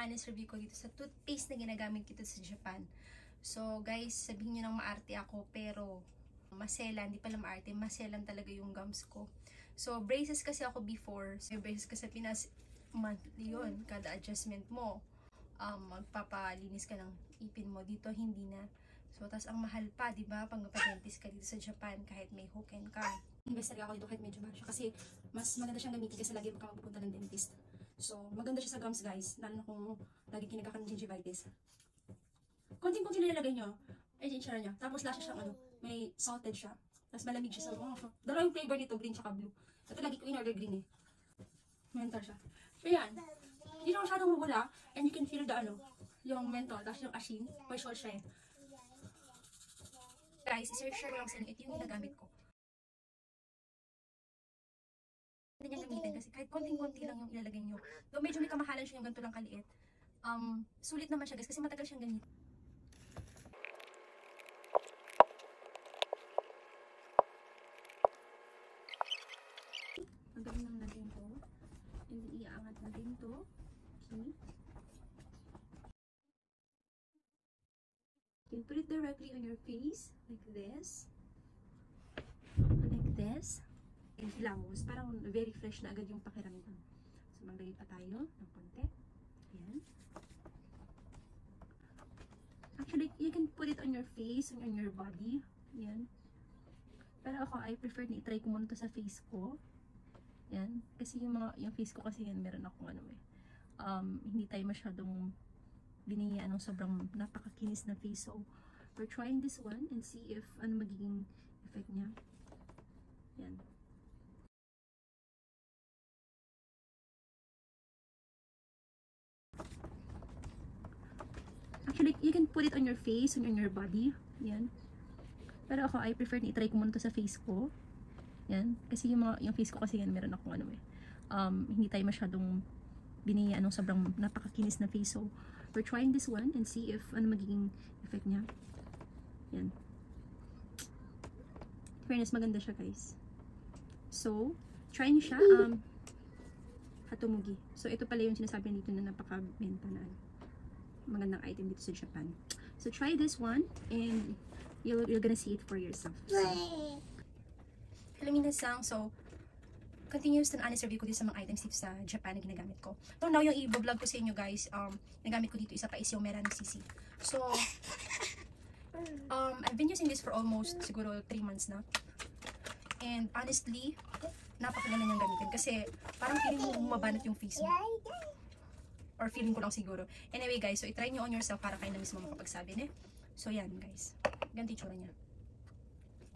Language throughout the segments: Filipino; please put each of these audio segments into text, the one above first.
honest review ko dito sa toothpaste na ginagamit dito sa Japan. So guys, sabihin nyo nang maarte ako, pero maselan, hindi pala maarte, maselan talaga yung gums ko. So braces kasi ako before. So braces kasi Pinas, monthly yun, kada adjustment mo. Magpapalinis ka ng ipin mo. Dito hindi na. So tas ang mahal pa, di ba? Pag magpa-dentist ka dito sa Japan, kahit may hoken ka. Invest talaga ako dito kahit medyo mahal siya kasi mas maganda siyang gamitin kasi lagi ka magpupunta ng dentist. So maganda siya sa gums guys, lalo na kung lagi kinagaka ng gingivitis. Konting-konting nilalagay nyo, ay ginchara niya. Tapos lasa siyang may salted siya. Tapos malamig siya sa dalawa yung flavor nito, green tsaka blue. Ito lagi ko in-order green eh. Menthol siya. So yan, hindi na masyadong mabula and you can feel the yung menthol, tapos yung asin, may salt siya eh. Guys, i-share ko lang sa inyo, ito yung ginagamit ko. Hindi niya gamitin kasi kahit konting-konti lang yung ilalagay nyo. Though medyo may kamahalan siya yung ganito lang kaliit. Sulit naman siya guys kasi matagal siyang ganito. Ang galing lang natin to. And then iaangat natin to. Okay. You can put it directly on your face like this. Like this. And hilamos. Parang very fresh na agad yung pakiramdam. So maglagay pa tayo ng konti. Ayan. Actually, you can put it on your face and on your body. Ayan. Pero ako, I prefer na i-try ko muna to sa face ko. Yan. Kasi yung face ko kasi yan, meron akong hindi tayo masyadong biniyaan ng sobrang napakakinis na face. So, we're trying this one and see if ano magiging effect niya. Yan. Actually, you can put it on your face and on your body. Yan. Pero ako, I prefer na i-try ko muna to sa face ko. Yan. Kasi yung face ko kasi yan, meron akong hindi tayo masyadong biniyaan ng sobrang napakakinis na face. So, we're trying this one and see if ano magiging effect niya. Yan. Fairness, maganda siya guys. So, try niyo siya. Hatumugi. So, ito pala yung sinasabi dito na napaka-benta na magandang item dito sa Japan. So, try this one and you're gonna see it for yourself. So, hello minasan. So, continuous and honest review ko dito sa mga items dito sa Japan na ginagamit ko. So now, yung i-vlog ko sa inyo guys, nagamit ko dito isa pa is yung Merani CC. So, I've been using this for almost siguro 3 months na. And honestly, napakaganda niyang gamitin kasi parang feeling mo mabanat yung face mo. Or feeling ko lang siguro. Anyway guys, so i-try nyo on yourself para kayo na mismo makapagsabi ne. So yan guys, ganito yung tsura niya.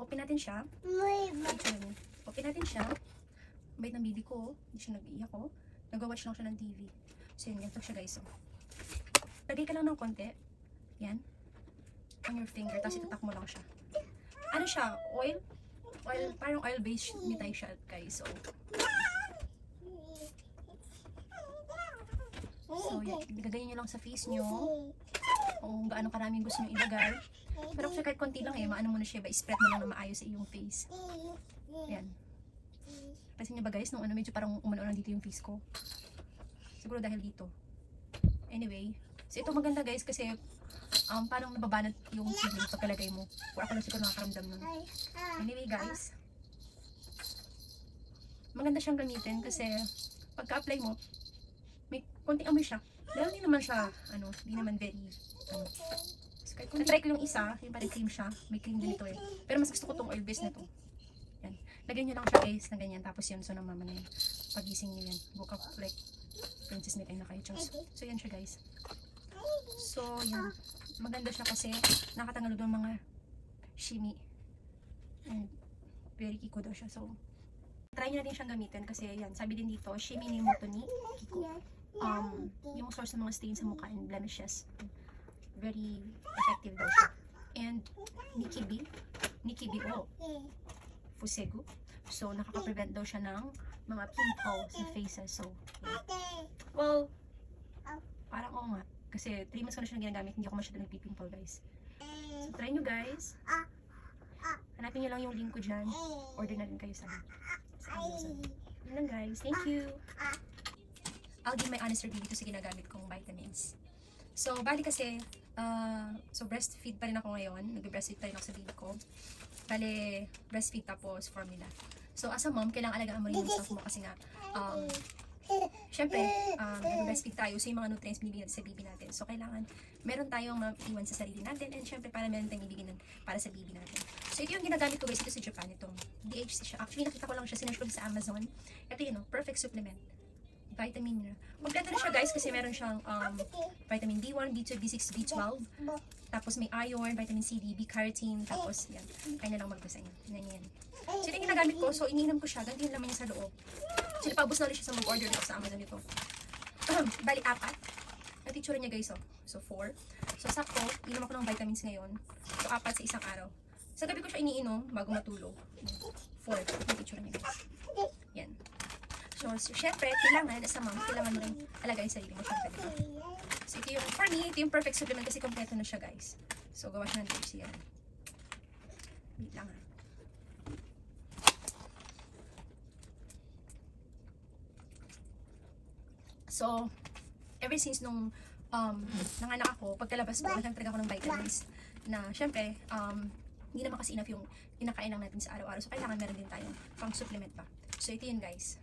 Open natin siya. Open natin siya. Bait ng baby ko, hindi siya nag-iiyak ko. Nag-watch lang siya ng TV. So yun, ganito siya guys. So, lagay ka lang ng konti. Yan. On your finger, tapos itatak mo lang siya. Ano siya? Oil? Parang oil-based nitay siya guys. So yan, ilagay nyo lang sa face nyo. Kung gaano karaming gusto nyo ilagay. Pero kasi kahit konti lang maano mo na siya, spread mo lang na maayos sa iyong face. Yan. Pansin nyo ba guys, nung medyo parang umano-ano dito yung face ko. Siguro dahil dito. Anyway, so ito maganda guys kasi parang nababanat yung feeling pagkalagay mo. Or ako lang siguro nakakaramdam nun. Anyway guys, maganda siyang gamitin kasi pagka-apply mo, may konting amoy siya. Dahil hindi naman siya, hindi naman very, So, kahit kung try ko yung isa, yung parang cream siya, may cream din ito eh. Pero mas gusto ko tong oil base na to. Yan. Lagyan nyo lang siya guys na ganyan. Tapos yun, so nang mama na yun. Pagising nyo yan. Woke up like Princess Milk ay na kayo, Charles. So yan siya guys. So yan. Maganda siya kasi nakatanggalog ng mga shimi. And very kiko daw siya. So, try nyo na din siyang gamitin kasi yan. Sabi din dito, shimi ni moto ni kiko. Yung source ng mga stains sa mukha and blemishes. Very effective daw siya. And Nikibi Fusegu. So, nakaka-prevent daw siya ng mga pimples sa faces. So, yeah. Well, parang oo nga. Kasi 3 months ko na siya ginagamit, hindi ako masyado nagpipimple guys. So, try nyo guys. Hanapin nyo lang yung link ko dyan. Order na rin kayo sa Amazon. Yun lang guys. Thank you. I'll give my honest review dito sa ginagamit kong vitamins. So, bali kasi, so breastfeed pa rin ako ngayon. Nag-breastfeed pa rin ako sa baby ko. Bali, breastfeed tapos formula. So, as a mom, kailangan alagaan mo rin yung self mo kasi nga, syempre, nag-breastfeed tayo, so yung mga nutrients binibigyan sa baby natin. So, kailangan meron tayong maiwan sa sarili natin and syempre, para meron tayong ibigay para sa baby natin. So, ito yung ginagamit ko guys, ito sa Japan, itong DHC siya. Actually, nakita ko lang siya, sinerge ko sa Amazon. Ito yun, perfect supplement. Vitamin niya. Kompleto na siya guys kasi meron siyang vitamin B1, B2, B6, B12. Tapos may iron, vitamin C, D, B-carotene. Tapos yan. Kaya na lang magbasa niya. Yan. So ito yung ginagamit ko. So iniinom ko siya. Ganito yung laman niya sa loob. So napabos na ulit siya sa mag-order dito sa Amazon ito. Bali, 4. At itsura niya guys. So 4. So sakto, inom ako ng vitamins ngayon. So 4 sa isang araw. Sa gabi ko siya iniinom bago matulog. 4. Yung itsura niya guys. Yan. So, syempre, kailangan, as a mom, kailangan mo rin alagayin sarili mo, syempre, diba? So, ito yung, for me, ito yung perfect supplement kasi kompleto na siya, guys. So, gawa siya ng DHC yan. Wait lang, ha. So, ever since nung nanganak ako, pagkalabas ko, nagtagtag ako ng vitamins na, syempre, hindi naman kasi enough yung kinakain lang natin sa araw-araw. So, kailangan meron din tayong pang supplement pa. So, ito yun, guys.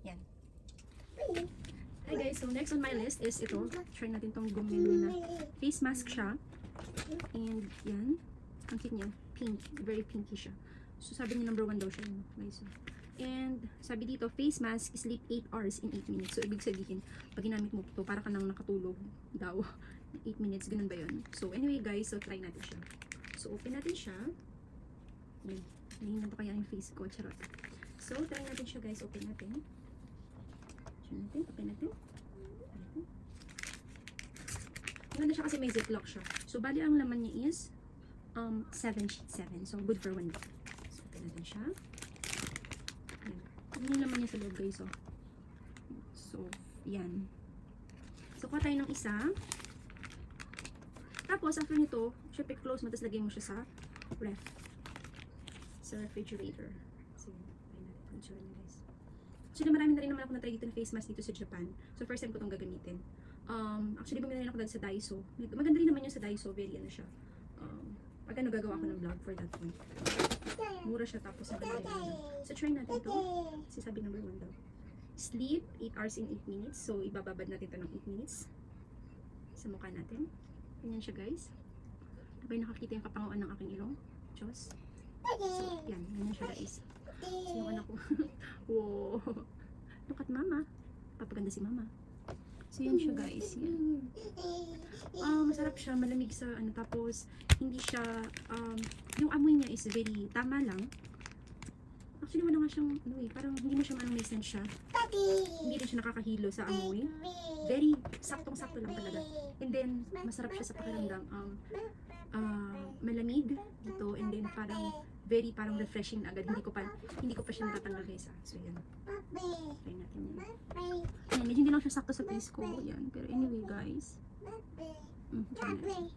Yan. Hi guys, so next on my list is ito. Try natin tong Gumelo na face mask siya. And yan. Ang cute niya. Pink. Very pinky siya. So sabi niya number 1 daw siya. Guys. And sabi dito, face mask, sleep 8 hours in 8 minutes. So ibig sabihin, pag ginamit mo ito, para ka nang nakatulog daw. 8 minutes, ganun ba yun? So anyway guys, so try natin siya. So open natin siya. Yan. Nahinan to kaya yung face ko. Charot. So try natin siya guys. Open natin. Open natin. Maganda siya kasi may ziplock siya. So, bali ang laman niya is 7 sheet 7. So, good for 1 week. So, open natin siya. Yan. Yung laman niya sa loob guys. So, yan. So, kuha tayo ng isa. Tapos, after nito, syempre close mo, tapos lagay mo siya sa ref. Sa refrigerator. So, tayo natin kung itsura niya guys. Actually, marami na rin naman ako na-try dito ng face mask dito sa Japan. So, first time ko itong gagamitin. Actually, bumili rin ako dahil sa Daiso. Maganda rin naman yung sa Daiso. Very ano siya. Pag ano, gagawa ako ng vlog for that one. Mura siya tapos maganda rin naman. So, try natin ito. Kasi sabi number 1 daw. Sleep 8 hours in 8 minutes. So, ibababad natin ito ng 8 minutes. Sa mukha natin. Ganyan siya, guys. Sabay nakakita yung kapanguan ng aking ilong. Diyos. So, yan. Ganyan siya, guys. So, yung anak ko. Wow. Look at mama. Papaganda si mama. So, yan siya guys. Yan. Masarap siya. Malamig sa ano. Tapos, hindi siya, yung amoy niya is very tama lang. Actually, wala nga siyang, ano eh, parang hindi mo siya manong may sense siya. Hindi rin siya nakakahilo sa amoy. Very, saktong-sakto lang talaga. And then, masarap siya sa pakiramdam. Malamig dito. And then, parang, very parang refreshing na agad. Hindi ko pa siya natatanggal guys. So, yan. Try natin yan. Ayan, medyo hindi lang siya sakto sa face ko. Yan. Pero anyway, guys. Try natin.